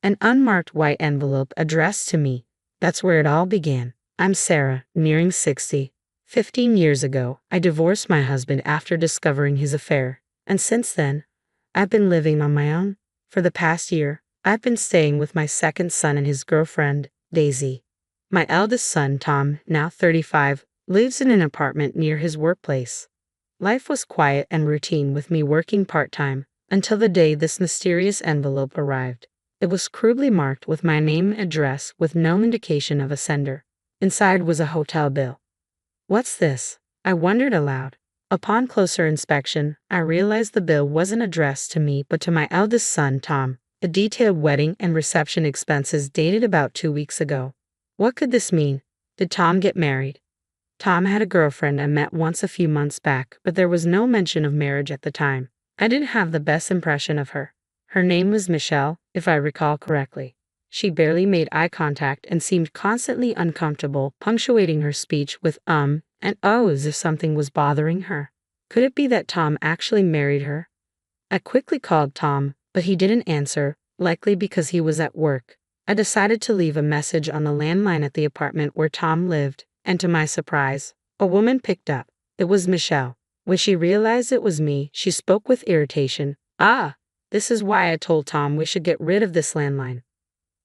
An unmarked white envelope addressed to me. That's where it all began. I'm Sarah, nearing 60. 15 years ago, I divorced my husband after discovering his affair. And since then, I've been living on my own. For the past year, I've been staying with my second son and his girlfriend, Daisy. My eldest son, Tom, now 35, lives in an apartment near his workplace. Life was quiet and routine with me working part-time, until the day this mysterious envelope arrived. It was crudely marked with my name and address with no indication of a sender. Inside was a hotel bill. What's this? I wondered aloud. Upon closer inspection, I realized the bill wasn't addressed to me but to my eldest son, Tom. A detailed wedding and reception expenses dated about 2 weeks ago. What could this mean? Did Tom get married? Tom had a girlfriend I met once a few months back, but there was no mention of marriage at the time. I didn't have the best impression of her. Her name was Michelle, if I recall correctly. She barely made eye contact and seemed constantly uncomfortable, punctuating her speech with and oh as if something was bothering her. Could it be that Tom actually married her? I quickly called Tom, but he didn't answer, likely because he was at work. I decided to leave a message on the landline at the apartment where Tom lived, and to my surprise, a woman picked up. It was Michelle. When she realized it was me, she spoke with irritation. This is why I told Tom we should get rid of this landline.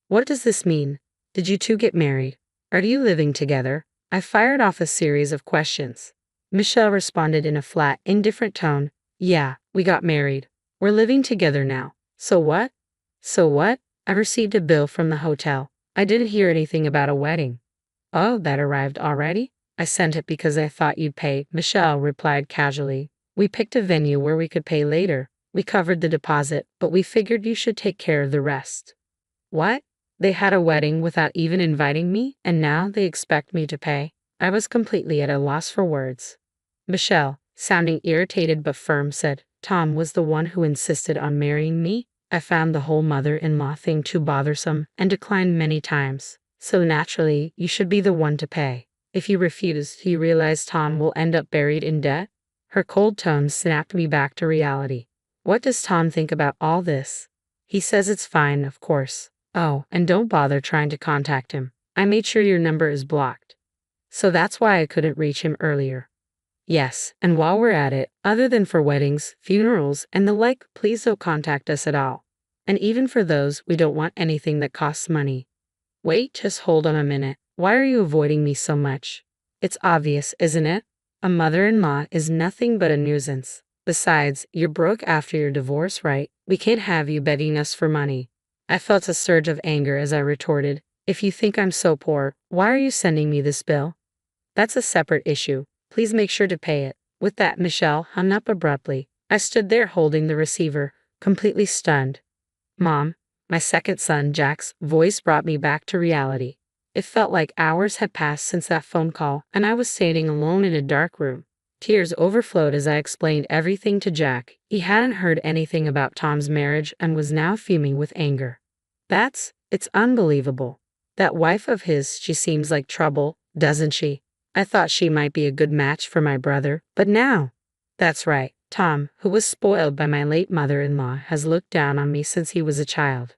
What does this mean? Did you two get married? Are you living together? I fired off a series of questions. Michelle responded in a flat, indifferent tone. Yeah, we got married. We're living together now. So what? So what? I received a bill from the hotel. I didn't hear anything about a wedding. Oh, that arrived already? I sent it because I thought you'd pay, Michelle replied casually. We picked a venue where we could pay later. We covered the deposit, but we figured you should take care of the rest. What? They had a wedding without even inviting me, and now they expect me to pay? I was completely at a loss for words. Michelle, sounding irritated but firm, said, Tom was the one who insisted on marrying me. I found the whole mother-in-law thing too bothersome and declined many times. So naturally, you should be the one to pay. If you refuse, you realize Tom will end up buried in debt? Her cold tone snapped me back to reality. What does Tom think about all this? He says it's fine, of course. Oh, and don't bother trying to contact him. I made sure your number is blocked. So that's why I couldn't reach him earlier. Yes, and while we're at it, other than for weddings, funerals, and the like, please don't contact us at all. And even for those, we don't want anything that costs money. Wait, just hold on a minute. Why are you avoiding me so much? It's obvious, isn't it? A mother-in-law is nothing but a nuisance. Besides, you're broke after your divorce, right? We can't have you begging us for money. I felt a surge of anger as I retorted, if you think I'm so poor, why are you sending me this bill? That's a separate issue. Please make sure to pay it. With that, Michelle hung up abruptly. I stood there holding the receiver, completely stunned. Mom, my second son, Jack's voice brought me back to reality. It felt like hours had passed since that phone call, and I was standing alone in a dark room. Tears overflowed as I explained everything to Jack. He hadn't heard anything about Tom's marriage and was now fuming with anger. It's unbelievable. That wife of his, she seems like trouble, doesn't she? I thought she might be a good match for my brother, but now. That's right, Tom, who was spoiled by my late mother-in-law, has looked down on me since he was a child.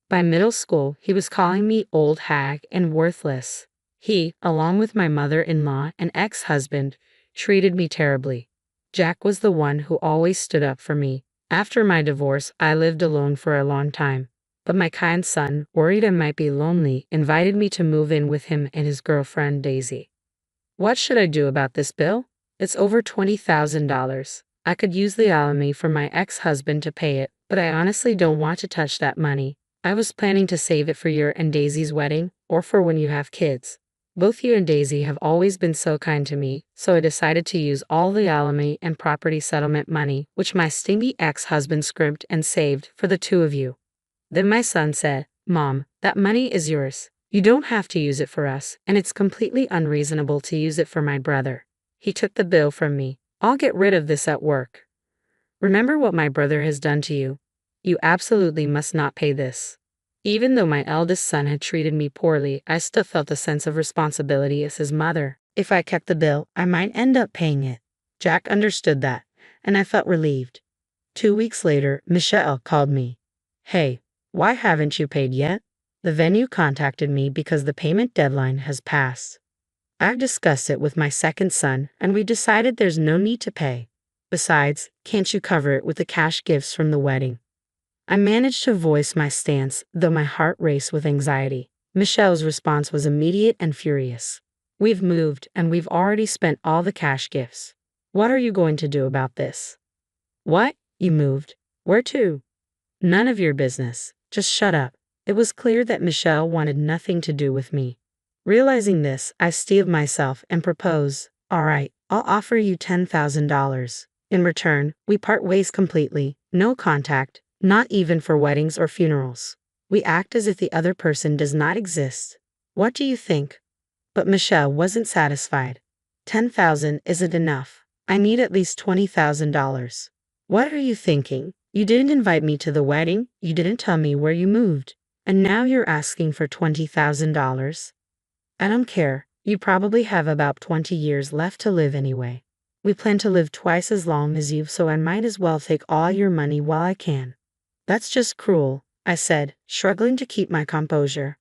By middle school, he was calling me old hag and worthless. He, along with my mother-in-law and ex-husband, treated me terribly. Jack was the one who always stood up for me. After my divorce, I lived alone for a long time. But my kind son, worried I might be lonely, invited me to move in with him and his girlfriend, Daisy. What should I do about this bill? It's over $20,000. I could use the alimony from my ex-husband to pay it, but I honestly don't want to touch that money. I was planning to save it for your and Daisy's wedding, or for when you have kids. Both you and Daisy have always been so kind to me, so I decided to use all the alimony and property settlement money, which my stingy ex-husband scrimped and saved, for the two of you. Then my son said, Mom, that money is yours. You don't have to use it for us, and it's completely unreasonable to use it for my brother. He took the bill from me. I'll get rid of this at work. Remember what my brother has done to you. You absolutely must not pay this. Even though my eldest son had treated me poorly, I still felt a sense of responsibility as his mother. If I kept the bill, I might end up paying it. Jack understood that, and I felt relieved. 2 weeks later, Michelle called me. Hey, Why haven't you paid yet? The venue contacted me because the payment deadline has passed. I've discussed it with my second son, and we decided there's no need to pay. Besides, can't you cover it with the cash gifts from the wedding? I managed to voice my stance, though my heart raced with anxiety. Michelle's response was immediate and furious. We've moved, and we've already spent all the cash gifts. What are you going to do about this? What? You moved? Where to? None of your business. Just shut up. It was clear that Michelle wanted nothing to do with me. Realizing this, I steeled myself and proposed, all right, I'll offer you $10,000. In return, we part ways completely, no contact, not even for weddings or funerals. We act as if the other person does not exist. What do you think? But Michelle wasn't satisfied. $10,000 isn't enough. I need at least $20,000. What are you thinking? You didn't invite me to the wedding, you didn't tell me where you moved, and now you're asking for $20,000? I don't care. You probably have about 20 years left to live anyway. We plan to live twice as long as you, so I might as well take all your money while I can. That's just cruel, I said, struggling to keep my composure.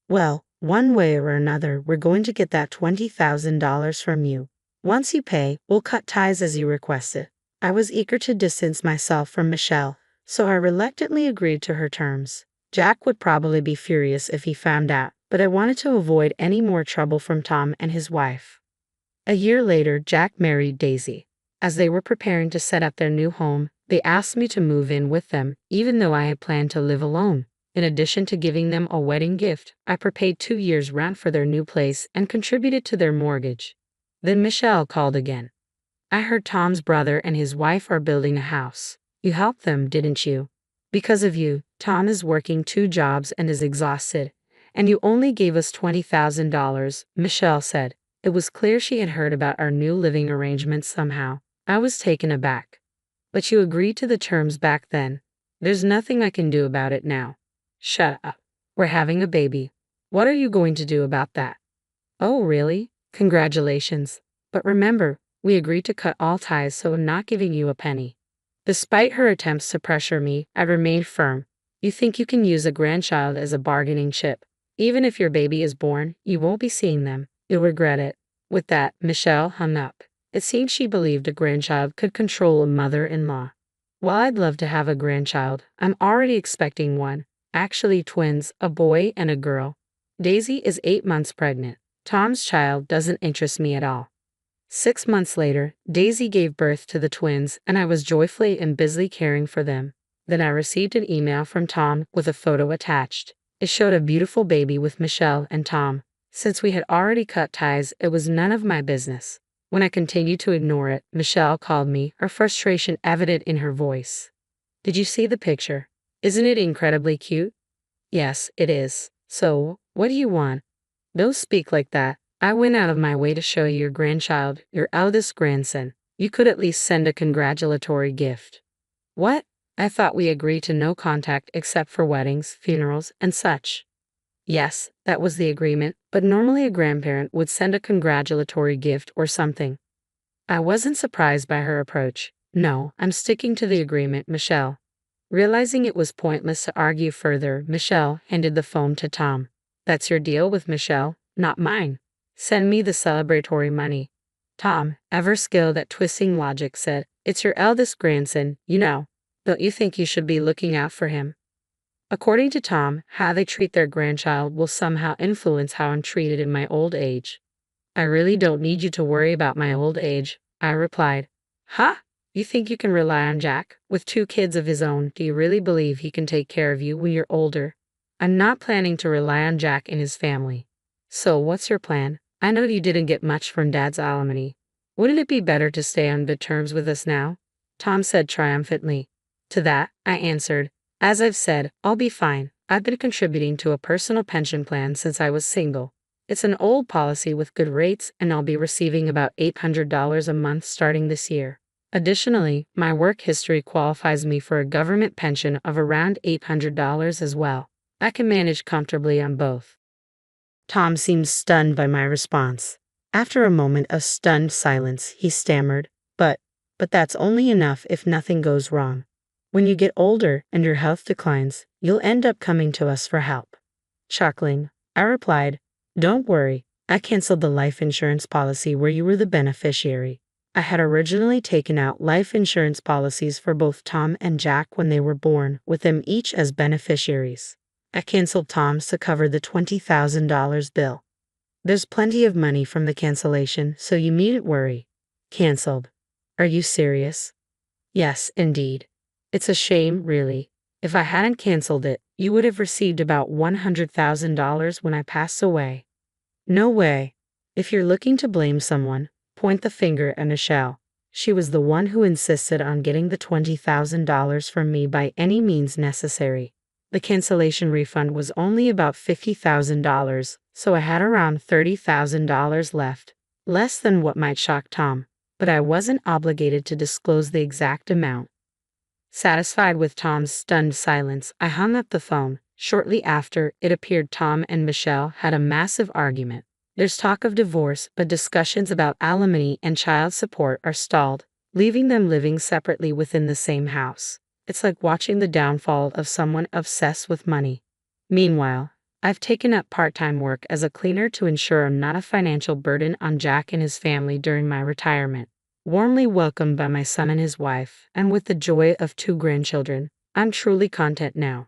Well, one way or another, we're going to get that $20,000 from you. Once you pay, we'll cut ties as you requested. I was eager to distance myself from Michelle, so I reluctantly agreed to her terms. Jack would probably be furious if he found out, but I wanted to avoid any more trouble from Tom and his wife. A year later, Jack married Daisy. As they were preparing to set up their new home, they asked me to move in with them, even though I had planned to live alone. In addition to giving them a wedding gift, I prepaid 2 years' rent for their new place and contributed to their mortgage. Then Michelle called again. I heard Tom's brother and his wife are building a house. You helped them, didn't you? Because of you, Tom is working 2 jobs and is exhausted. And you only gave us $20,000, Michelle said. It was clear she had heard about our new living arrangements somehow. I was taken aback. But you agreed to the terms back then. There's nothing I can do about it now. Shut up. We're having a baby. What are you going to do about that? Oh, really? Congratulations. But remember, we agreed to cut all ties, so I'm not giving you a penny. Despite her attempts to pressure me, I remained firm. You think you can use a grandchild as a bargaining chip. Even if your baby is born, you won't be seeing them. You'll regret it. With that, Michelle hung up. It seemed she believed a grandchild could control a mother-in-law. While I'd love to have a grandchild, I'm already expecting one. Actually twins, a boy and a girl. Daisy is 8 months pregnant. Tom's child doesn't interest me at all. 6 months later, Daisy gave birth to the twins, and I was joyfully and busily caring for them. Then I received an email from Tom with a photo attached. It showed a beautiful baby with Michelle and Tom. Since we had already cut ties, it was none of my business. When I continued to ignore it, Michelle called me, her frustration evident in her voice. Did you see the picture? Isn't it incredibly cute? Yes, it is. So, what do you want? Don't speak like that. I went out of my way to show you your grandchild, your eldest grandson. You could at least send a congratulatory gift. What? I thought we agreed to no contact except for weddings, funerals, and such. Yes, that was the agreement, but normally a grandparent would send a congratulatory gift or something. I wasn't surprised by her approach. No, I'm sticking to the agreement, Michelle. Realizing it was pointless to argue further, Michelle handed the phone to Tom. That's your deal with Michelle, not mine. Send me the celebratory money. Tom, ever skilled at twisting logic, said, It's your eldest grandson, you know. Don't you think you should be looking out for him? According to Tom, how they treat their grandchild will somehow influence how I'm treated in my old age. I really don't need you to worry about my old age, I replied. Huh? You think you can rely on Jack? With 2 kids of his own, do you really believe he can take care of you when you're older? I'm not planning to rely on Jack and his family. So what's your plan? I know you didn't get much from Dad's alimony. Wouldn't it be better to stay on good terms with us now? Tom said triumphantly. To that, I answered, As I've said, I'll be fine. I've been contributing to a personal pension plan since I was single. It's an old policy with good rates, and I'll be receiving about $800 a month starting this year. Additionally, my work history qualifies me for a government pension of around $800 as well. I can manage comfortably on both. Tom seemed stunned by my response. After a moment of stunned silence, he stammered, But that's only enough if nothing goes wrong. When you get older and your health declines, you'll end up coming to us for help. Chuckling, I replied, "Don't worry, I canceled the life insurance policy where you were the beneficiary." I had originally taken out life insurance policies for both Tom and Jack when they were born, with them each as beneficiaries. I canceled Tom's to cover the $20,000 bill. There's plenty of money from the cancellation, so you needn't worry. Canceled. Are you serious? Yes, indeed. It's a shame, really. If I hadn't canceled it, you would have received about $100,000 when I passed away. No way. If you're looking to blame someone, point the finger at Michelle. She was the one who insisted on getting the $20,000 from me by any means necessary. The cancellation refund was only about $50,000, so I had around $30,000 left. Less than what might shock Tom, but I wasn't obligated to disclose the exact amount. Satisfied with Tom's stunned silence, I hung up the phone. Shortly after, it appeared Tom and Michelle had a massive argument. There's talk of divorce, but discussions about alimony and child support are stalled, leaving them living separately within the same house. It's like watching the downfall of someone obsessed with money. Meanwhile, I've taken up part-time work as a cleaner to ensure I'm not a financial burden on Jack and his family during my retirement. Warmly welcomed by my son and his wife, and with the joy of 2 grandchildren, I'm truly content now.